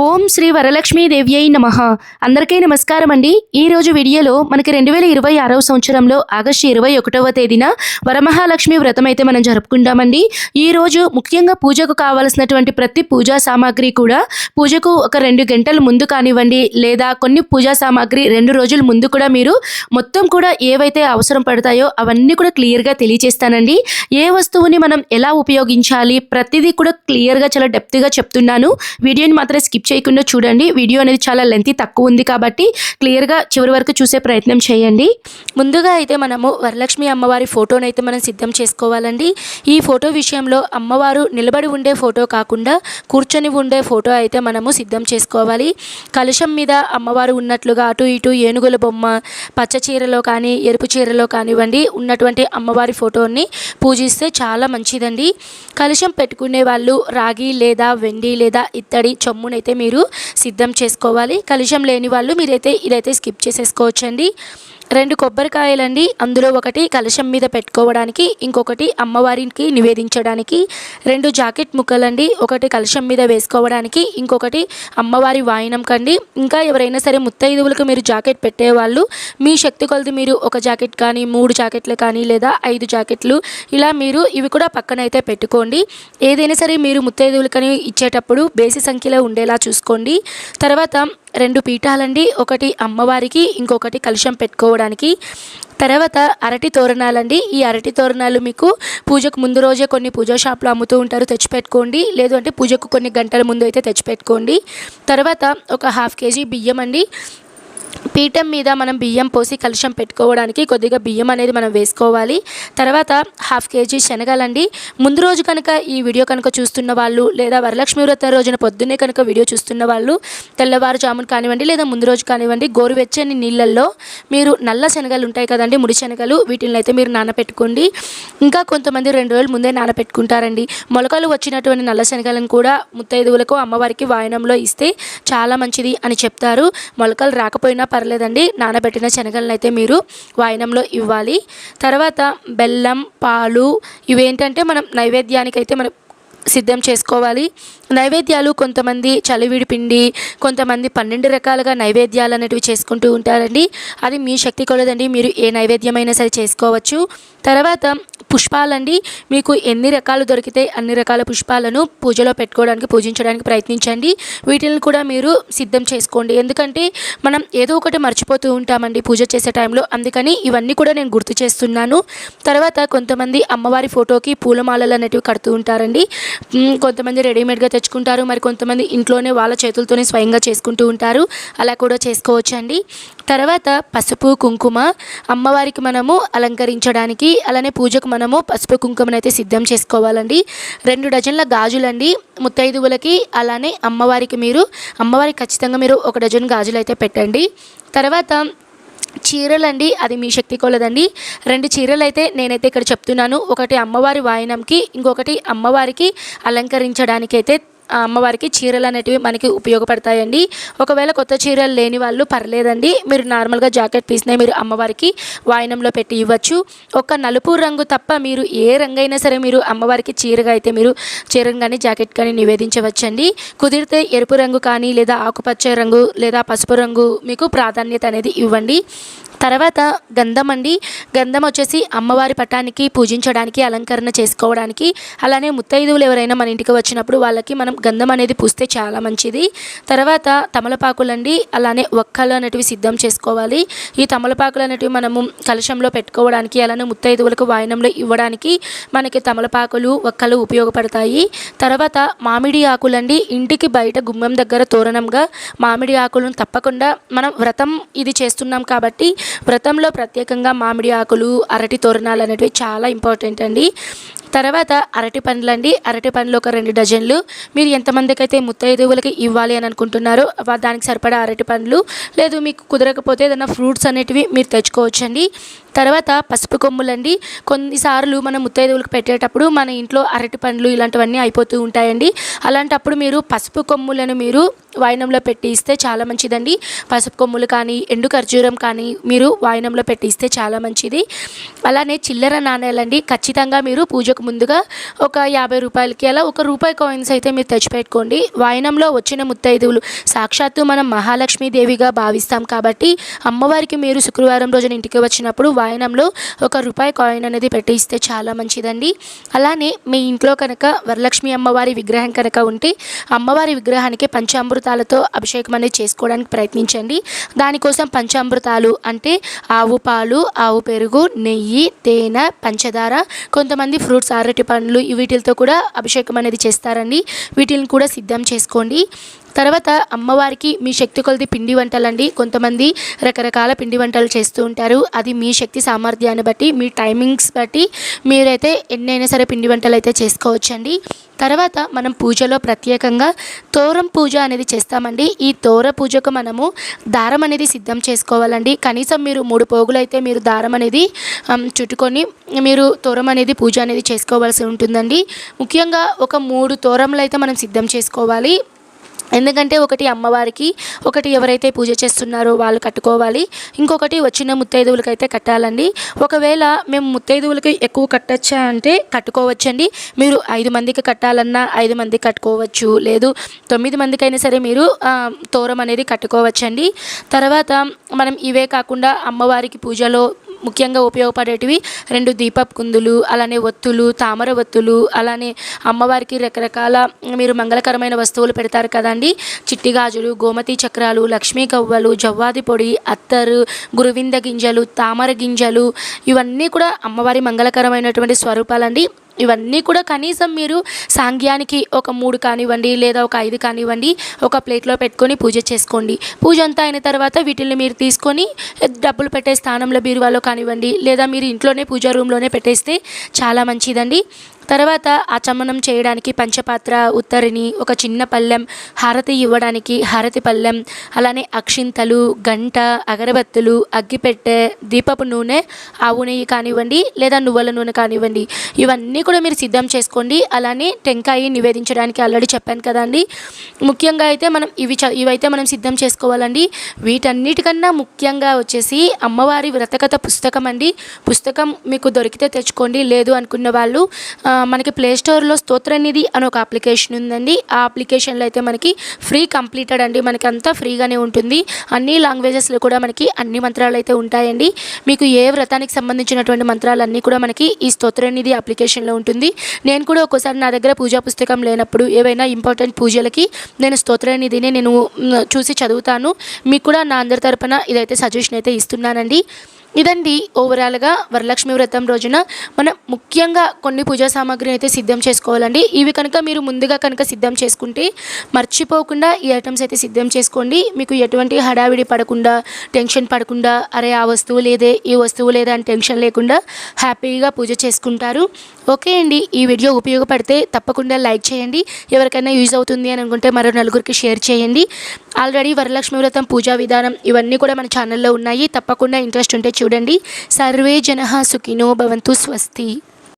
ఓం శ్రీ వరలక్ష్మీ దేవ్యై నమః. అందరికీ నమస్కారం అండి. ఈ రోజు వీడియోలో మనకి 2026వ సంవత్సరంలో ఆగస్టు 21వ తేదీన వరమహాలక్ష్మి వ్రతం అయితే మనం జరుపుకుంటామండి. ఈ రోజు ముఖ్యంగా పూజకు కావాల్సినటువంటి ప్రతి పూజా సామాగ్రి కూడా పూజకు ఒక 2 గంటల ముందు కానివ్వండి, లేదా కొన్ని పూజా సామాగ్రి 2 రోజుల ముందు కూడా మీరు మొత్తం కూడా ఏవైతే అవసరం పడతాయో అవన్నీ కూడా క్లియర్గా తెలియజేస్తానండి. ఏ వస్తువుని మనం ఎలా ఉపయోగించాలి ప్రతిదీ కూడా క్లియర్గా చాలా డెప్త్గా చెప్తున్నాను. వీడియోని మాత్రం స్కిప్ చేయకుండా చూడండి. వీడియో అనేది చాలా లెంతీ తక్కువ ఉంది కాబట్టి క్లియర్గా చివరి వరకు చూసే ప్రయత్నం చేయండి. ముందుగా అయితే మనము వరలక్ష్మి అమ్మవారి ఫోటోని అయితే మనం సిద్ధం చేసుకోవాలండి. ఈ ఫోటో విషయంలో అమ్మవారు నిలబడి ఉండే ఫోటో కాకుండా కూర్చొని ఉండే ఫోటో అయితే మనము సిద్ధం చేసుకోవాలి. కలశం మీద అమ్మవారు ఉన్నట్లుగా అటు ఇటు ఏనుగుల బొమ్మ, పచ్చ చీరలో కానీ ఎరుపు చీరలో కానివ్వండి ఉన్నటువంటి అమ్మవారి ఫోటోని పూజిస్తే చాలా మంచిదండి. కలశం పెట్టుకునే వాళ్ళు రాగి లేదా వెండి లేదా ఇత్తడి చొమ్మునైతే మీరు సిద్ధం చేసుకోవాలి. కలశం లేని వాళ్ళు మీరైతే ఇదైతే స్కిప్ చేసేసుకోవచ్చండి. 2 కొబ్బరికాయలండి. అందులో ఒకటి కలశం మీద పెట్టుకోవడానికి, ఇంకొకటి అమ్మవారికి నివేదించడానికి. 2 జాకెట్ ముక్కలండి. ఒకటి కలశం మీద వేసుకోవడానికి, ఇంకొకటి అమ్మవారి వాయనం కండి. ఇంకా ఎవరైనా సరే ముత్తైదువులకు మీరు జాకెట్ పెట్టేవాళ్ళు మీ శక్తి కొలది మీరు 1 జాకెట్ కానీ 3 జాకెట్లు కానీ లేదా 5 జాకెట్లు ఇలా మీరు ఇవి కూడా పక్కనైతే పెట్టుకోండి. ఏదైనా సరే మీరు ముత్తైదువులకని ఇచ్చేటప్పుడు బేసి సంఖ్యలో ఉండేలా చూసుకోండి. తర్వాత 2 పీఠాలండి. ఒకటి అమ్మవారికి, ఇంకొకటి కలశం పెట్టుకోవడానికి. తర్వాత అరటి తోరణాలండి. ఈ అరటి తోరణాలు మీకు పూజకు ముందు రోజే కొన్ని పూజా షాప్లో అమ్ముతూ ఉంటారు, తెచ్చిపెట్టుకోండి. లేదు అంటే పూజకు కొన్ని గంటల ముందు అయితే తెచ్చిపెట్టుకోండి. తర్వాత ఒక 1/2 కేజీ బియ్యం అండి. పీఠం మీద మనం బియ్యం పోసి కలశం పెట్టుకోవడానికి కొద్దిగా బియ్యం అనేది మనం వేసుకోవాలి. తర్వాత 1/2 కేజీ శనగలండి. ముందు రోజు కనుక ఈ వీడియో కనుక చూస్తున్న వాళ్ళు లేదా వరలక్ష్మి వ్రతం రోజున పొద్దున్నే కనుక వీడియో చూస్తున్న వాళ్ళు తెల్లవారుజామున కానివ్వండి లేదా ముందు రోజు కానివ్వండి గోరువెచ్చని నీళ్ళల్లో మీరు నల్ల శనగలు ఉంటాయి కదండి, ముడి శనగలు, వీటిని అయితే మీరు నానపెట్టుకోండి. ఇంకా కొంతమంది 2 రోజుల ముందే నానపెట్టుకుంటారండి. మొలకలు వచ్చినటువంటి నల్ల శనగలను కూడా ముత్తైదువులకు అమ్మవారికి వాయనంలో ఇస్తే చాలా మంచిది అని చెప్తారు. మొలకలు రాకపోయినా పర్లేదండి, నానబెట్టిన శనగలను అయితే మీరు వాయనంలో ఇవ్వాలి. తర్వాత బెల్లం, పాలు ఇవేంటంటే మనం నైవేద్యానికి అయితే మనం సిద్ధం చేసుకోవాలి. నైవేద్యాలు కొంతమంది చలివిడి పిండి, కొంతమంది 12 రకాలుగా నైవేద్యాలు అనేటివి చేసుకుంటూ ఉంటారండి. అది మీ శక్తి కొలదండి, మీరు ఏ నైవేద్యమైనా సరే చేసుకోవచ్చు. తర్వాత పుష్పాలండి. మీకు ఎన్ని రకాలు దొరికితే అన్ని రకాల పుష్పాలను పూజలో పెట్టుకోవడానికి పూజించడానికి ప్రయత్నించండి. వీటిని కూడా మీరు సిద్ధం చేసుకోండి. ఎందుకంటే మనం ఏదో ఒకటి మర్చిపోతూ ఉంటామండి పూజ చేసే టైంలో, అందుకని ఇవన్నీ కూడా నేను గుర్తు చేస్తున్నాను. తర్వాత కొంతమంది అమ్మవారి ఫోటోకి పూలమాలలు అనేటివి కడుతూ ఉంటారండి. కొంతమంది రెడీమేడ్గా తెచ్చుకుంటారు, మరి కొంతమంది ఇంట్లోనే వాళ్ళ చేతులతోనే స్వయంగా చేసుకుంటూ ఉంటారు. అలా కూడా చేసుకోవచ్చండి. తర్వాత పసుపు కుంకుమ అమ్మవారికి మనము అలంకరించడానికి, అలానే పూజకు మనము పసుపు కుంకుమనైతే సిద్ధం చేసుకోవాలండి. 2 డజన్ల గాజులండి ముత్తైదువులకి, అలానే అమ్మవారికి ఖచ్చితంగా మీరు 1 డజన్ గాజులు అయితే పెట్టండి. తర్వాత చీరలండి. అది మీ శక్తి కొలదండి. 2 చీరలు అయితే నేనైతే ఇక్కడ చెప్తున్నాను. ఒకటి అమ్మవారి వాయనంకి, ఇంకొకటి అమ్మవారికి అలంకరించడానికి అయితే అమ్మవారికి చీరలు అనేటివి మనకి ఉపయోగపడతాయండి. ఒకవేళ కొత్త చీరలు లేని వాళ్ళు పర్లేదండి, మీరు నార్మల్గా జాకెట్ పీస్నే మీరు అమ్మవారికి వాయనంలో పెట్టి ఇవ్వచ్చు. ఒక నలుపు రంగు తప్ప మీరు ఏ రంగైనా సరే మీరు అమ్మవారికి చీరగా అయితే మీరు చీరను కానీ జాకెట్ కానీ నివేదించవచ్చండి. కుదిరితే ఎరుపు రంగు కానీ లేదా ఆకుపచ్చ రంగు లేదా పసుపు రంగు మీకు ప్రాధాన్యత అనేది ఇవ్వండి. తర్వాత గంధం అండి. గంధం వచ్చేసి అమ్మవారి పటానికి పూజించడానికి, అలంకరణ చేసుకోవడానికి, అలానే ముత్తైదువులు ఎవరైనా మన ఇంటికి వచ్చినప్పుడు వాళ్ళకి మనం గంధం అనేది పూస్తే చాలా మంచిది. తర్వాత తమలపాకులండి. అలానే ఒక్కలు అనేటివి సిద్ధం చేసుకోవాలి. ఈ తమలపాకులు అనేటివి మనము కలశంలో పెట్టుకోవడానికి, అలానే ముత్తైదువులకు వాయనంలో ఇవ్వడానికి మనకి తమలపాకులు ఒక్కలు ఉపయోగపడతాయి. తర్వాత మామిడి ఆకులండి. ఇంటికి బయట గుమ్మం దగ్గర తోరణంగా మామిడి ఆకులను తప్పకుండా మనం వ్రతం ఇది చేస్తున్నాం కాబట్టి వ్రతంలో ప్రత్యేకంగా మామిడి ఆకులు, అరటి తోరణాలు అనేటివి చాలా ఇంపార్టెంట్ అండి. తర్వాత అరటి పండ్లండి. అరటి పండ్లు ఒక 2 డజన్లు. మీరు ఎంతమందికి అయితే ముత్తైదువులకి ఇవ్వాలి అని అనుకుంటున్నారో దానికి సరిపడా అరటి పండ్లు, లేదు మీకు కుదరకపోతే ఏదైనా ఫ్రూట్స్ అనేటివి మీరు తెచ్చుకోవచ్చండి. తర్వాత పసుపు కొమ్ములండి. కొన్నిసార్లు మనం ముత్తైదువులకు పెట్టేటప్పుడు మన ఇంట్లో అరటి పండ్లు ఇలాంటివన్నీ అయిపోతూ ఉంటాయండి. అలాంటప్పుడు మీరు పసుపు కొమ్ములను మీరు వాయనంలో పెట్టి ఇస్తే చాలా మంచిదండి. పసుపు కొమ్ములు కానీ ఎండు ఖర్జూరం కానీ మీరు వాయనంలో పెట్టి ఇస్తే చాలా మంచిది. అలానే చిల్లర నాణేలండి. ఖచ్చితంగా మీరు పూజకు ముందుగా ఒక 50 రూపాయలకి అలా ఒక రూపాయి కాయిన్స్ అయితే మీరు తెచ్చిపెట్టుకోండి. వాయనంలో వచ్చిన ముత్తైదువులు సాక్షాత్తు మనం మహాలక్ష్మీదేవిగా భావిస్తాం కాబట్టి అమ్మవారికి మీరు శుక్రవారం రోజున ఇంటికి వచ్చినప్పుడు వాయనంలో ఒక రూపాయి కాయిన్ అనేది పెట్టి ఇస్తే చాలా మంచిదండి. అలానే మీ ఇంట్లో కనుక వరలక్ష్మి అమ్మవారి విగ్రహం కనుక ఉంటే అమ్మవారి విగ్రహానికి పంచామృతాలతో అభిషేకం అనేది చేసుకోవడానికి ప్రయత్నించండి. దానికోసం పంచామృతాలు అంటే ఆవు పాలు, ఆవు పెరుగు, నెయ్యి, తేనె, పంచదార, కొంతమంది ఫ్రూట్స్ అరటి పండ్లు వీటితో కూడా అభిషేకం అనేది చేస్తారండి. వీటిని కూడా సిద్ధం చేసుకోండి. తర్వాత అమ్మవారికి మీ శక్తి కొలది పిండి వంటలండి. కొంతమంది రకరకాల పిండి వంటలు చేస్తూ ఉంటారు. అది మీ శక్తి సామర్థ్యాన్ని బట్టి, మీ టైమింగ్స్ బట్టి మీరైతే ఎన్నైనా సరే పిండి వంటలు అయితే చేసుకోవచ్చండి. తర్వాత మనం పూజలో ప్రత్యేకంగా తోరం పూజ అనేది చేస్తామండి. ఈ తోర పూజకు మనము దారం అనేది సిద్ధం చేసుకోవాలండి. కనీసం మీరు 3 పోగులు అయితే మీరు దారం అనేది చుట్టుకొని మీరు తోరం అనేది పూజ అనేది చేసుకోవాల్సి ఉంటుందండి. ముఖ్యంగా ఒక 3 తోరములు అయితే మనం సిద్ధం చేసుకోవాలి. ఎందుకంటే ఒకటి అమ్మవారికి, ఒకటి ఎవరైతే పూజ చేస్తున్నారో వాళ్ళు కట్టుకోవాలి, ఇంకొకటి వచ్చిన ముత్తైదువులకి అయితే కట్టాలండి. ఒకవేళ మేము ముత్తైదువులకి ఎక్కువ కట్టచ్చా అంటే కట్టుకోవచ్చండి. మీరు 5 మందికి కట్టాలన్నా 5 మందికి కట్టుకోవచ్చు, లేదు 9 మందికైనా సరే మీరు తోరం అనేది కట్టుకోవచ్చండి. తర్వాత మనం ఇవే కాకుండా అమ్మవారికి పూజలో ముఖ్యంగా ఉపయోగపడేటివి 2 దీపపు కుందులు, అలానే ఒత్తులు, తామర ఒత్తులు, అలానే అమ్మవారికి రకరకాల మీరు మంగళకరమైన వస్తువులు పెడతారు కదండి. చిట్టి గాజులు, గోమతి చక్రాలు, లక్ష్మీ కవ్వలు, జవ్వాది పొడి, అత్తరు, గురువింద గింజలు, తామర గింజలు, ఇవన్నీ కూడా అమ్మవారి మంగళకరమైనటువంటి స్వరూపాలండి. ఇవన్నీ కూడా కనీసం మీరు సాంగ్యానికి ఒక 3 కానివ్వండి, లేదా ఒక 5 కానివ్వండి, ఒక ప్లేట్లో పెట్టుకొని పూజ చేసుకోండి. పూజ అంతా అయిన తర్వాత వీటిని మీరు తీసుకొని డబ్బులు పెట్టే స్థానంలో బీరువాలో కానివ్వండి, లేదా మీరు ఇంట్లోనే పూజా రూమ్లోనే పెట్టేస్తే చాలా మంచిదండి. తర్వాత ఆచమనం చేయడానికి పంచపాత్ర, ఉత్తరిని, ఒక చిన్న పళ్ళెం, హారతి ఇవ్వడానికి హారతి పళ్ళెం, అలానే అక్షింతలు, గంట, అగరబత్తులు, అగ్గిపెట్టె, దీపపు నూనె, ఆవు నెయ్యి కానివ్వండి, లేదా నువ్వుల నూనె కానివ్వండి, ఇవన్నీ కూడా మీరు సిద్ధం చేసుకోండి. అలానే టెంకాయ నివేదించడానికి ఆల్రెడీ చెప్పాను కదండి. ముఖ్యంగా అయితే మనం ఇవైతే మనం సిద్ధం చేసుకోవాలండి. వీటన్నిటికన్నా ముఖ్యంగా వచ్చేసి అమ్మవారి వ్రతకథ పుస్తకం అండి. పుస్తకం మీకు దొరికితే తెచ్చుకోండి, లేదు అనుకున్న వాళ్ళు మనకి ప్లే స్టోర్లో స్తోత్రనిధి అని ఒక అప్లికేషన్ ఉందండి. ఆ అప్లికేషన్లో అయితే మనకి ఫ్రీ కంప్లీటెడ్ అండి, మనకి అంతా ఫ్రీగానే ఉంటుంది. అన్ని లాంగ్వేజెస్లో కూడా మనకి అన్ని మంత్రాలు అయితే ఉంటాయండి. మీకు ఏ వ్రతానికి సంబంధించినటువంటి మంత్రాలన్నీ కూడా మనకి ఈ స్తోత్రనిధి అప్లికేషన్లో ఉంటుంది. నేను కూడా ఒక్కోసారి నా దగ్గర పూజా పుస్తకం లేనప్పుడు ఏవైనా ఇంపార్టెంట్ పూజలకి నేను స్తోత్రనిధిని నేను చూసి చదువుతాను. మీకు కూడా నా అందరి తరపున ఇదైతే సజెషన్ అయితే ఇస్తున్నానండి. ఇదండి ఓవరాల్గా వరలక్ష్మి వ్రతం రోజున మనం ముఖ్యంగా కొన్ని పూజా సామాగ్రిని అయితే సిద్ధం చేసుకోవాలండి. ఇవి కనుక మీరు ముందుగా కనుక సిద్ధం చేసుకుంటే మర్చిపోకుండా ఈ ఐటమ్స్ అయితే సిద్ధం చేసుకోండి. మీకు ఎటువంటి హడావిడి పడకుండా, టెన్షన్ పడకుండా, అరే ఆ వస్తువు లేదే, ఈ వస్తువు లేదా అని టెన్షన్ లేకుండా హ్యాపీగా పూజ చేసుకుంటారు. ఓకే అండి, ఈ వీడియో ఉపయోగపడితే తప్పకుండా లైక్ చేయండి. ఎవరికైనా యూజ్ అవుతుంది అని అనుకుంటే మరో నలుగురికి షేర్ చేయండి. ఆల్రెడీ వరలక్ష్మి వ్రతం పూజా విధానం ఇవన్నీ కూడా మన ఛానల్లో ఉన్నాయి. తప్పకుండా ఇంట్రెస్ట్ ఉంటే చూడండి. సర్వే జనః సుఖినో భవంతు. స్వస్తి.